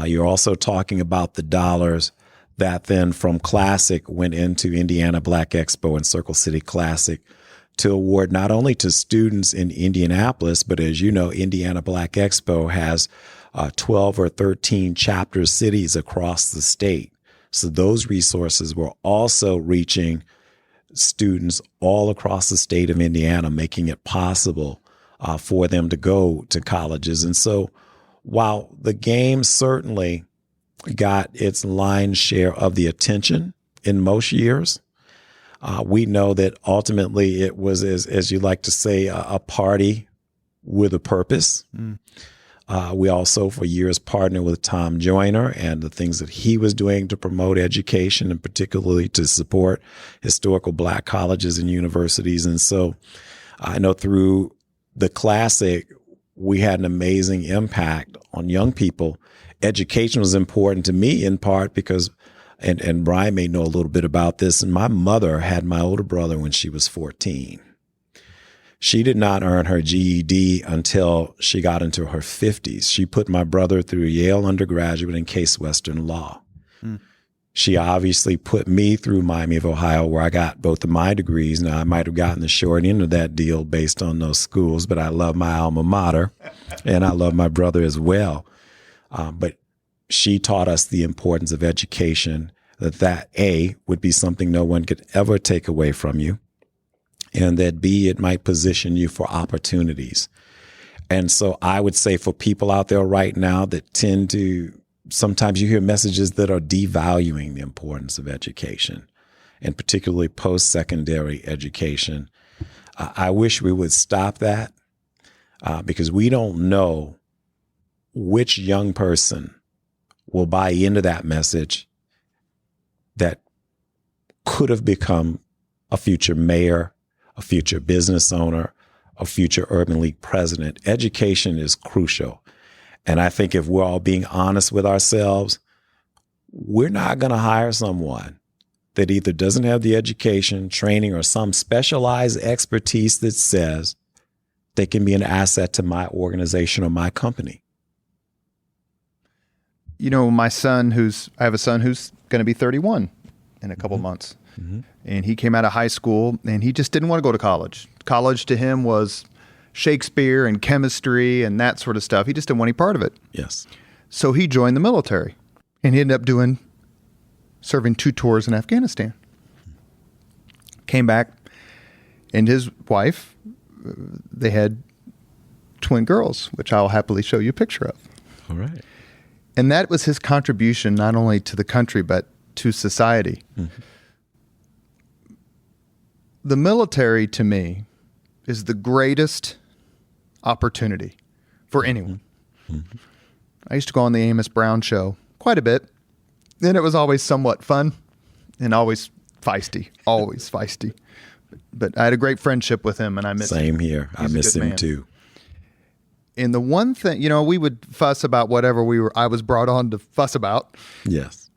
You're also talking about the dollars that then from Classic went into Indiana Black Expo and Circle City Classic to award not only to students in Indianapolis, but as you know, Indiana Black Expo has 12 or 13 chapter cities across the state. So those resources were also reaching students all across the state of Indiana, making it possible for them to go to colleges. And so while the game certainly got its lion's share of the attention in most years, we know that ultimately it was, as you like to say, a party with a purpose. Mm. We also, for years, partnered with Tom Joyner and the things that he was doing to promote education and particularly to support historical Black colleges and universities. And so I know through the Classic, we had an amazing impact on young people. Education was important to me in part because, and Brian may know a little bit about this, and my mother had my older brother when she was 14. She did not earn her GED until she got into her 50s. She put my brother through Yale undergraduate and Case Western Law. Mm. She obviously put me through Miami of Ohio, where I got both of my degrees. Now, I might have gotten the short end of that deal based on those schools, but I love my alma mater, and I love my brother as well. But she taught us the importance of education, that A, would be something no one could ever take away from you, and that B, it might position you for opportunities. And so I would say for people out there right now that tend to, sometimes you hear messages that are devaluing the importance of education, and particularly post-secondary education. I wish we would stop that because we don't know which young person will buy into that message that could have become a future mayor, a future business owner, a future Urban League president. Education is crucial. And I think if we're all being honest with ourselves, we're not going to hire someone that either doesn't have the education, training, or some specialized expertise that says they can be an asset to my organization or my company. You know, I have a son who's going to be 31 in a couple months. Mm-hmm. And he came out of high school and he just didn't want to go to college. College to him was Shakespeare and chemistry and that sort of stuff. He just didn't want any part of it. Yes. So he joined the military and he ended up serving 2 tours in Afghanistan. Came back and his wife, they had twin girls, which I'll happily show you a picture of. All right. And that was his contribution not only to the country, but to society. Mm-hmm. The military, to me, is the greatest opportunity for anyone. Mm-hmm. I used to go on the Amos Brown show quite a bit, and it was always somewhat fun and always feisty, But I had a great friendship with him, and I miss him. Same here. I miss him too. And the one thing, we would fuss about whatever I was brought on to fuss about. Yes.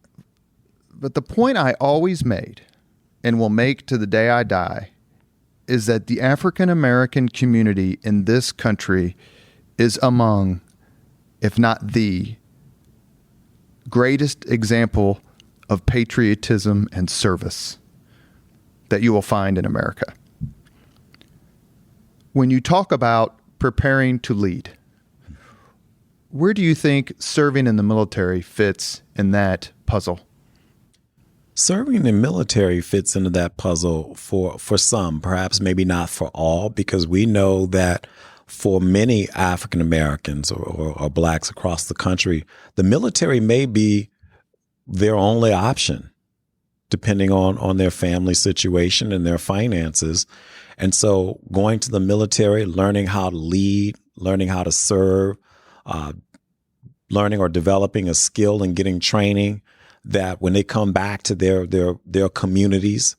But the point I always made and will make to the day I die is that the African American community in this country is among, if not the greatest example of patriotism and service that you will find in America. When you talk about preparing to lead, where do you think serving in the military fits in that puzzle? Serving in the military fits into that puzzle for some, perhaps maybe not for all, because we know that for many African Americans or blacks across the country, the military may be their only option, depending on their family situation and their finances. And so going to the military, learning how to lead, learning how to serve, learning or developing a skill and getting training that when they come back to their communities,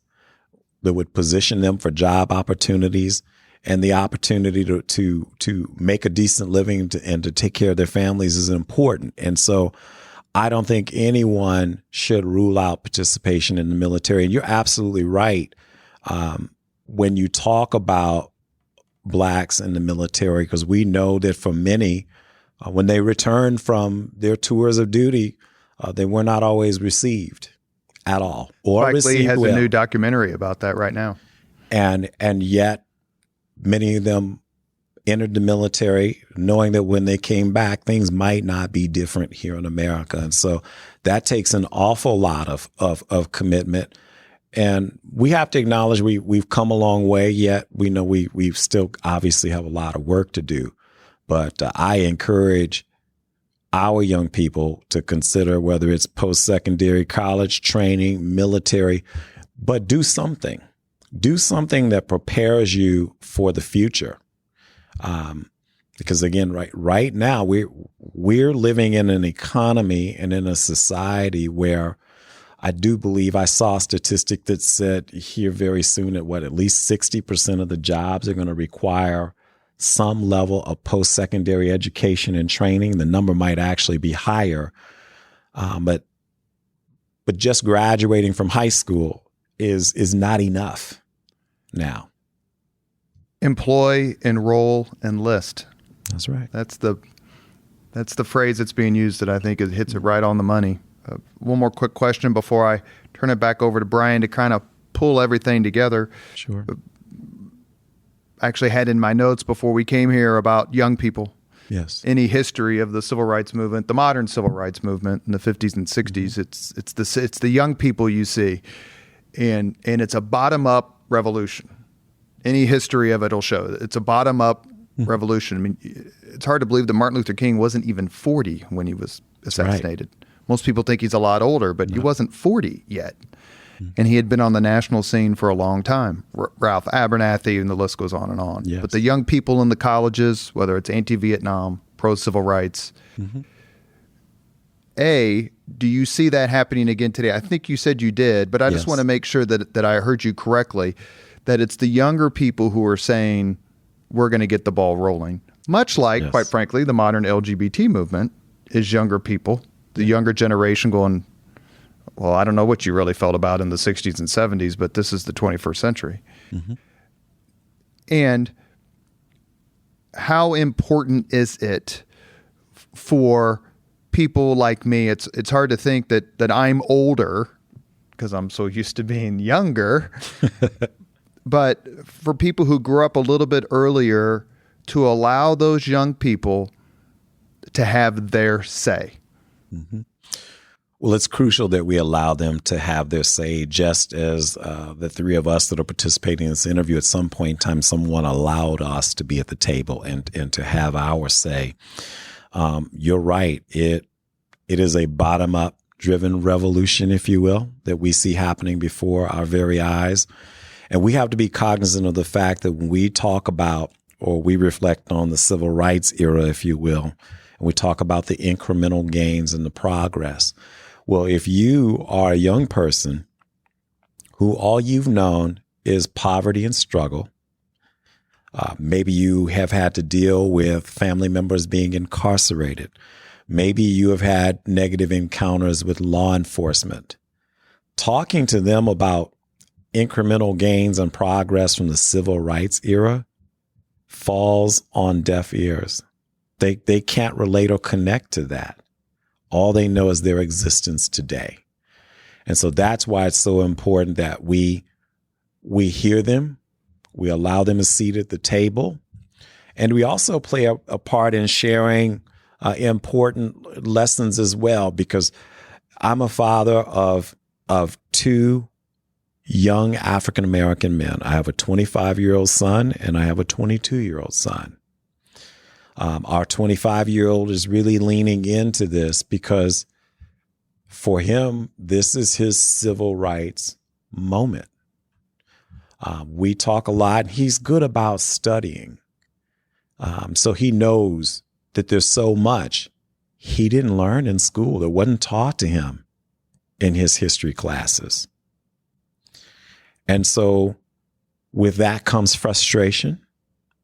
that would position them for job opportunities and the opportunity to make a decent living and to take care of their families is important. And so I don't think anyone should rule out participation in the military. And you're absolutely right. When you talk about blacks in the military, because we know that for many, when they return from their tours of duty, they were not always received at all. Or Spike Lee has well. A new documentary about that right now. And yet many of them entered the military knowing that when they came back, things might not be different here in America. And so that takes an awful lot of commitment. And we have to acknowledge we've come a long way, yet we know we still obviously have a lot of work to do. But I encourage our young people to consider whether it's post-secondary, college training, military, but do something. Do something that prepares you for the future. Because again, right now we're living in an economy and in a society where I do believe I saw a statistic that said here very soon at least 60% of the jobs are going to require some level of post-secondary education and training. The number might actually be higher. But just graduating from high school is not enough now. Employ, enroll, enlist. That's right. That's the phrase that's being used that I think hits it right on the money. One more quick question before I turn it back over to Brian to kind of pull everything together. Sure. I actually had in my notes before we came here about young people. Yes. Any history of the civil rights movement, the modern civil rights movement in the 50s and 60s, it's the young people you see. And it's a bottom-up revolution. Any history of it will show it's a bottom-up revolution. I mean, it's hard to believe that Martin Luther King wasn't even 40 when he was assassinated. Right. Most people think he's a lot older, but he wasn't 40 yet. And he had been on the national scene for a long time. Ralph Abernathy, and the list goes on and on. Yes. But the young people in the colleges, whether it's anti-Vietnam, pro-civil rights, do you see that happening again today? I think you said you did, but I just want to make sure that I heard you correctly, that it's the younger people who are saying, we're going to get the ball rolling. Much like, quite frankly, the modern LGBT movement is younger people, the younger generation going, well, I don't know what you really felt about in the 60s and 70s, but this is the 21st century. Mm-hmm. And how important is it for people like me? It's hard to think that I'm older because I'm so used to being younger. But for people who grew up a little bit earlier, to allow those young people to have their say. Mm-hmm. Well, it's crucial that we allow them to have their say, just as the three of us that are participating in this interview, at some point in time, someone allowed us to be at the table and to have our say. You're right. It is a bottom-up driven revolution, if you will, that we see happening before our very eyes. And we have to be cognizant of the fact that when we talk about, or we reflect on the civil rights era, if you will, and we talk about the incremental gains and the progress. Well, if you are a young person who all you've known is poverty and struggle, maybe you have had to deal with family members being incarcerated. Maybe you have had negative encounters with law enforcement. Talking to them about incremental gains and progress from the civil rights era falls on deaf ears. They can't relate or connect to that. All they know is their existence today. And so that's why it's so important that we hear them, we allow them a seat at the table, and we also play a part in sharing important lessons as well, because I'm a father of two young African-American men. I have a 25-year-old son and I have a 22-year-old son. Our 25-year-old is really leaning into this because for him, this is his civil rights moment. We talk a lot. He's good about studying. So he knows that there's so much he didn't learn in school that wasn't taught to him in his history classes. And so with that comes frustration,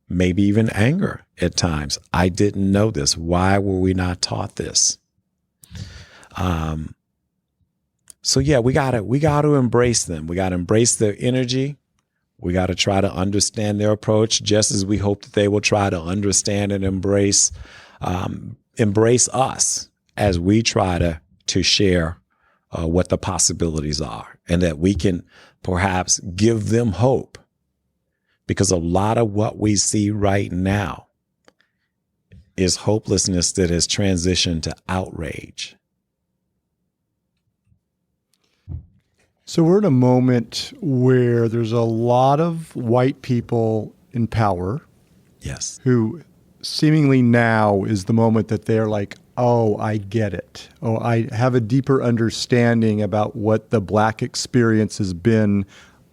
maybe even anger at times. I didn't know this. Why were we not taught this? So yeah, we gotta embrace them. We gotta embrace their energy. We gotta try to understand their approach, just as we hope that they will try to understand and embrace us as we try to share what the possibilities are, and that we can perhaps give them hope, because a lot of what we see right now is hopelessness that has transitioned to outrage. So we're in a moment where there's a lot of white people in power. Yes. Who seemingly now is the moment that they're like, oh, I get it. Oh, I have a deeper understanding about what the Black experience has been.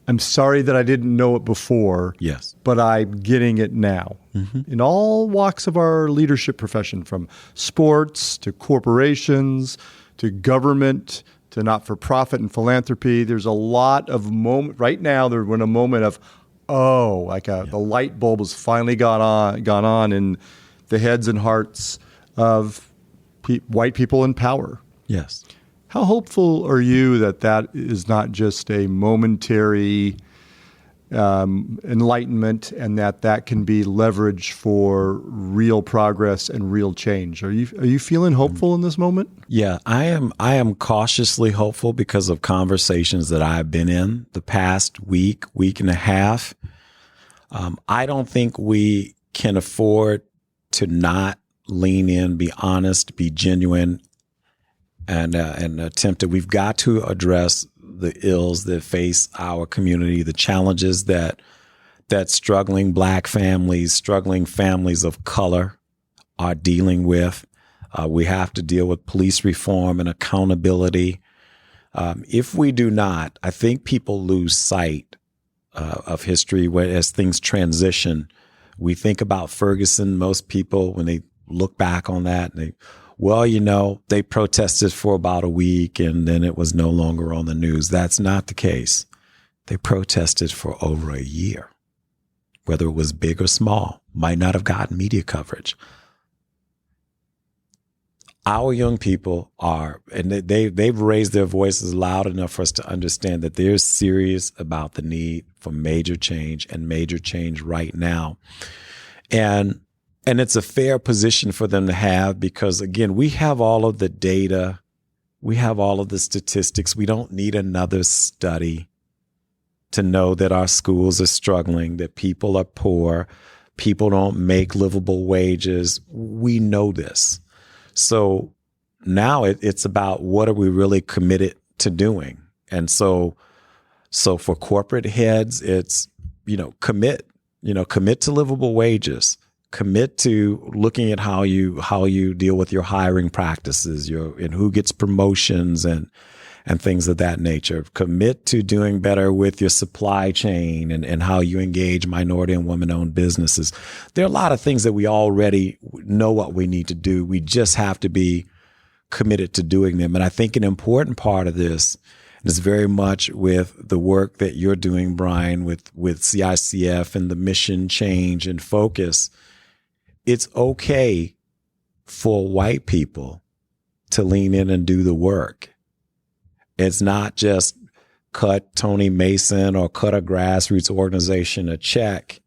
I'm sorry that I didn't know it before. Yes. But I'm getting it now. Mm-hmm. In all walks of our leadership profession, from sports to corporations to government to not-for-profit and philanthropy, there's a lot of moment right now. We're in a moment of, the light bulb has finally gone on in the heads and hearts of white people in power. Yes. How hopeful are you that is not just a momentary enlightenment, and that can be leveraged for real progress and real change? Are you feeling hopeful in this moment? Yeah, I am cautiously hopeful because of conversations that I've been in the past week and a half. I don't think we can afford to not lean in, be honest, be genuine, and attempt to. We've got to address the ills that face our community, the challenges that struggling Black families, struggling families of color are dealing with. We have to deal with police reform and accountability. If we do not, I think people lose sight of history as things transition. We think about Ferguson. Most people, when they look back on that, they protested for about a week and then it was no longer on the news. That's not the case. They protested for over a year, whether it was big or small, might not have gotten media coverage. our young people are, and they've raised their voices loud enough for us to understand that they're serious about the need for major change and major change right now. And it's a fair position for them to have because, again, we have all of the data. We have all of the statistics. We don't need another study to know that our schools are struggling, that people are poor, people don't make livable wages. We know this. So now it's about what are we really committed to doing? And so for corporate heads, it's, commit to livable wages, commit to looking at how you deal with your hiring practices, and who gets promotions and things of that nature. Commit to doing better with your supply chain and how you engage minority and women-owned businesses. There are a lot of things that we already know what we need to do. We just have to be committed to doing them. And I think an important part of this is very much with the work that you're doing, Brian, with CICF and the mission change and focus. It's okay for white people to lean in and do the work. It's not just cut Tony Mason or cut a grassroots organization a check.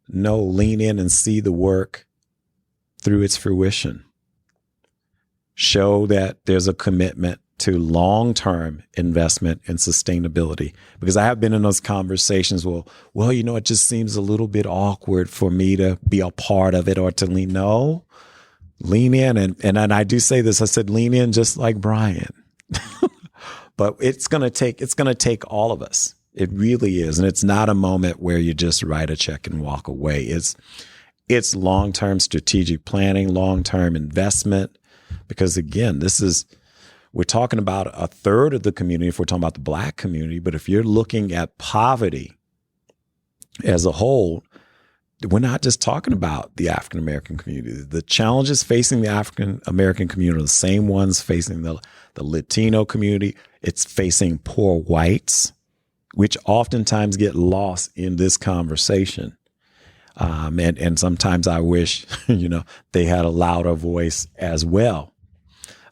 No, lean in and see the work through its fruition. Show that there's a commitment to long-term investment and sustainability. Because I have been in those conversations, it just seems a little bit awkward for me to be a part of it or to lean in. And I do say this, I said, lean in just like Brian. But it's going to take all of us. It really is. And it's not a moment where you just write a check and walk away. It's long-term strategic planning, long-term investment. Because again, we're talking about a third of the community if we're talking about the Black community. But if you're looking at poverty as a whole, we're not just talking about the African-American community. The challenges facing the African-American community are the same ones facing the Latino community. It's facing poor whites, which oftentimes get lost in this conversation. And sometimes I wish, they had a louder voice as well.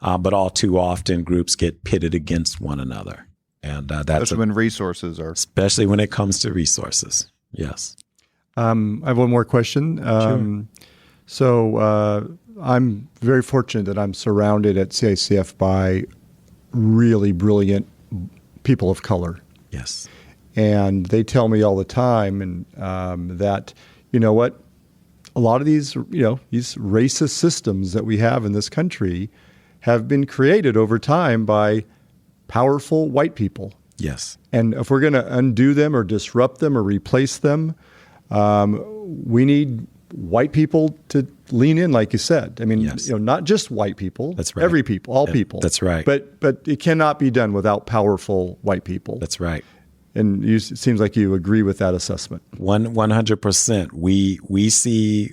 But all too often groups get pitted against one another. And especially when resources are. Especially when it comes to resources. Yes. I have one more question. Sure. So I'm very fortunate that I'm surrounded at CICF by really brilliant people of color. Yes. And they tell me all the time that, a lot of these racist systems that we have in this country have been created over time by powerful white people. Yes. And if we're going to undo them or disrupt them or replace them, we need white people to lean in, like you said. I mean, yes. Not just white people. That's right. Every people, all people. That's right. But it cannot be done without powerful white people. That's right. And it seems like you agree with that assessment. 100%. We see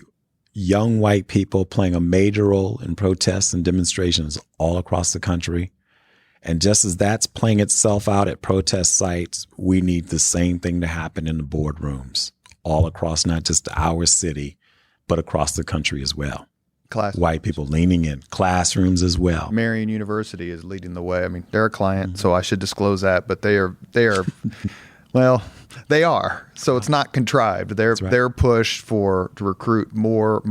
young white people playing a major role in protests and demonstrations all across the country. And just as that's playing itself out at protest sites, we need the same thing to happen in the boardrooms all across not just our city, but across the country as well. Classrooms. White people leaning in. Classrooms as well. Marian University is leading the way. I mean, they're a client, so I should disclose that, but they are well, they are. So it's not contrived. They're pushed to recruit more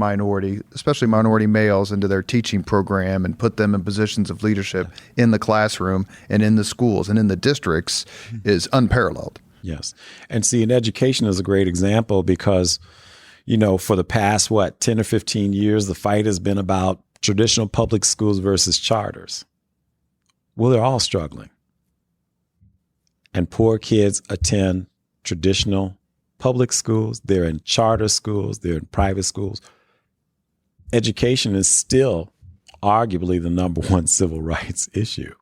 especially minority males into their teaching program and put them in positions of leadership in the classroom and in the schools and in the districts is unparalleled. Yes. And see, in education is a great example because, for the past, 10 or 15 years, the fight has been about traditional public schools versus charters. Well, they're all struggling. And poor kids attend traditional public schools. They're in charter schools. They're in private schools. Education is still arguably the number one civil rights issue.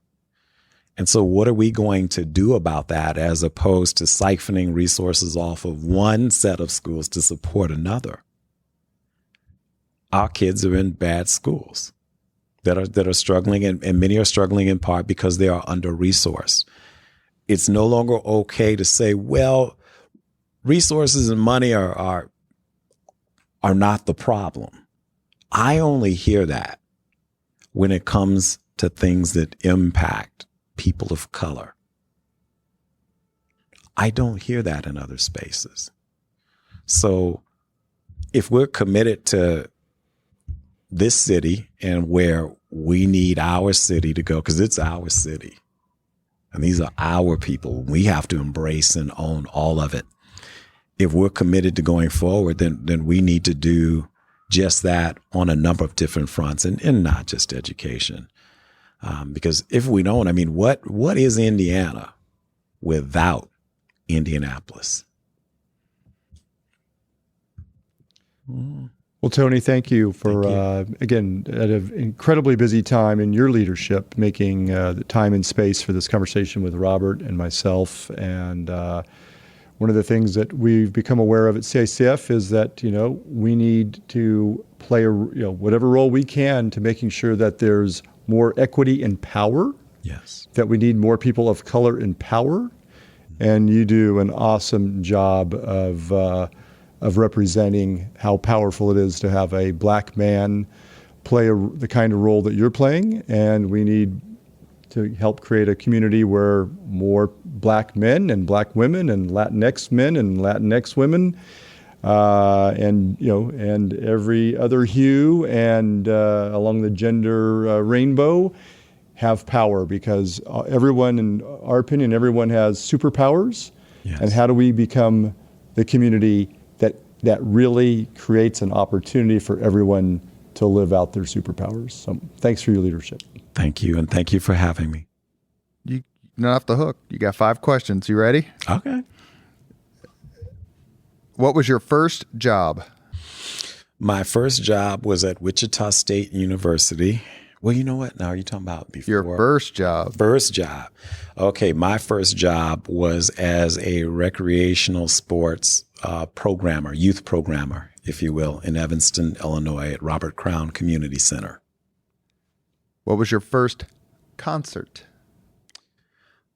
And so what are we going to do about that as opposed to siphoning resources off of one set of schools to support another? Our kids are in bad schools that are struggling, and many are struggling in part because they are under-resourced. It's no longer okay to say, well, resources and money are not the problem. I only hear that when it comes to things that impact people of color. I don't hear that in other spaces. So if we're committed to this city and where we need our city to go, because it's our city, and these are our people, we have to embrace and own all of it. If we're committed to going forward, then we need to do just that on a number of different fronts, and not just education. Because if we don't, I mean, what is Indiana without Indianapolis? Well, Tony, thank you for, again, at an incredibly busy time in your leadership, making the time and space for this conversation with Robert and myself. And one of the things that we've become aware of at CICF is that, we need to play whatever role we can to making sure that there's more equity and power. Yes. That we need more people of color in power. And you do an awesome job of representing how powerful it is to have a black man play the kind of role that you're playing. And we need to help create a community where more black men and black women and Latinx men and Latinx women and every other hue and along the gender rainbow have power, because everyone, in our opinion, everyone has superpowers. Yes. And how do we become the community that really creates an opportunity for everyone to live out their superpowers? So thanks for your leadership. Thank you, and thank you for having me. You're not off the hook. You got 5 questions. You ready? Okay. What was your first job? My first job was at Wichita State University. Well, you know what? Now, are you talking about before? Your first job. First job. Okay, my first job was as a recreational sports programmer, youth programmer, if you will, in Evanston, Illinois at Robert Crown Community Center. What was your first concert?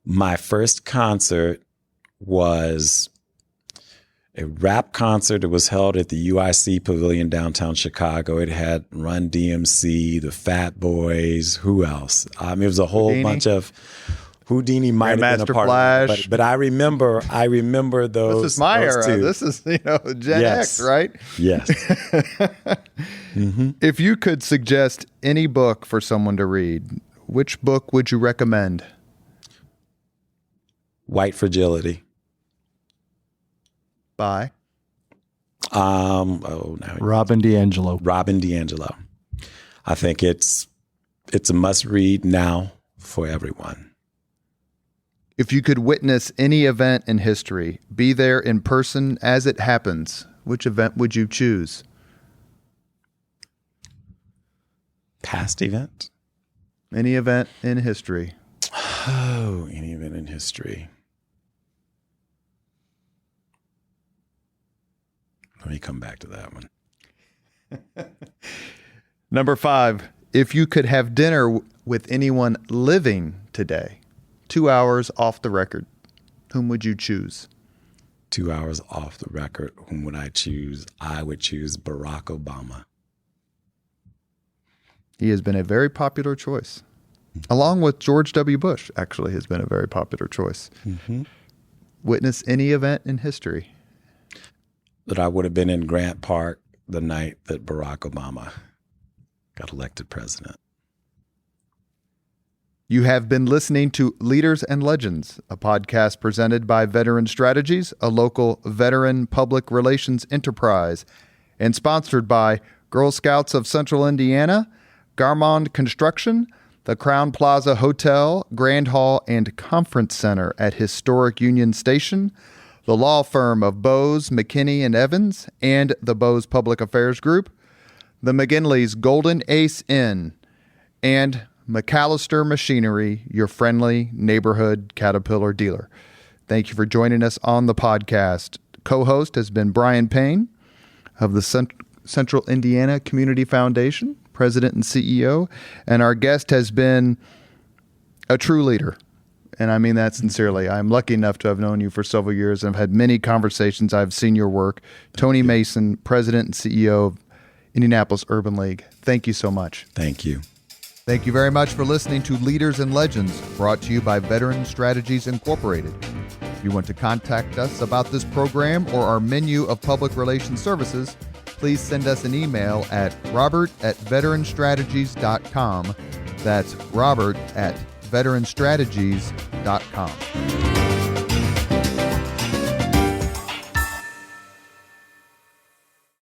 My first concert was a rap concert. It was held at the UIC Pavilion downtown Chicago. It had Run DMC, the Fat Boys, who else? It was a whole bunch of Houdini might have been a part of it, but I remember those. This is my era. Two. This is Gen X, right? Yes. Mm-hmm. If you could suggest any book for someone to read, which book would you recommend? White Fragility. By? Robin DiAngelo. Robin DiAngelo. I think it's a must read now for everyone. If you could witness any event in history, be there in person as it happens, which event would you choose? Past event? Any event in history. Oh, any event in history. Let me come back to that one. Number 5, if you could have dinner with anyone living today, 2 hours off the record, whom would you choose? 2 hours off the record, whom would I choose? I would choose Barack Obama. He has been a very popular choice. Along with George W. Bush, actually, has been a very popular choice. Mm-hmm. Witness any event in history. That I would have been in Grant Park the night that Barack Obama got elected president. You have been listening to Leaders and Legends, a podcast presented by Veteran Strategies, a local veteran public relations enterprise, and sponsored by Girl Scouts of Central Indiana, Garmond Construction, the Crown Plaza Hotel, Grand Hall, and Conference Center at Historic Union Station, the law firm of Bose, McKinney, and Evans, and the Bose Public Affairs Group, the McGinley's Golden Ace Inn, and McAllister Machinery, your friendly neighborhood Caterpillar dealer. Thank you for joining us on the podcast. Co-host has been Brian Payne of the Central Indiana Community Foundation, President and CEO, and our guest has been a true leader. And I mean that sincerely. I'm lucky enough to have known you for several years and have had many conversations. I've seen your work. Tony Mason, President and CEO of Indianapolis Urban League. Thank you so much. Thank you. Thank you very much for listening to Leaders and Legends, brought to you by Veteran Strategies Incorporated. If you want to contact us about this program or our menu of public relations services, please send us an email at robert@veteranstrategies.com. That's robert@veteranstrategies.com.